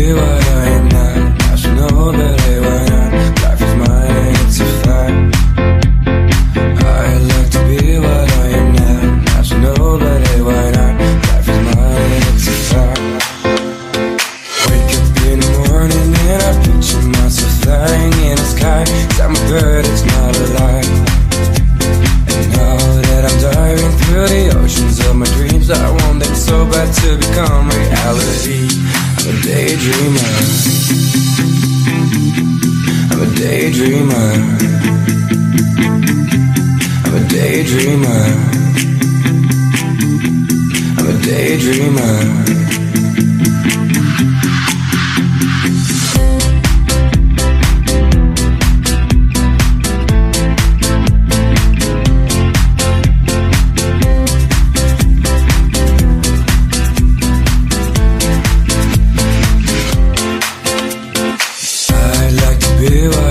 be what I am not. I should know, but hey, why not? Life is mine and it's a fact. I'd like to be what I am not. I should know, but hey, why not? Life is mine and it's a fact. Wake up in the morning and I picture myself flying in the sky. I'm a bird, it's not a lie. And now that I'm diving through the oceans of my dreams, I want them so bad to become reality. I'm a daydreamer. I'm a daydreamer. I'm a daydreamer. I'm a daydreamer. Be what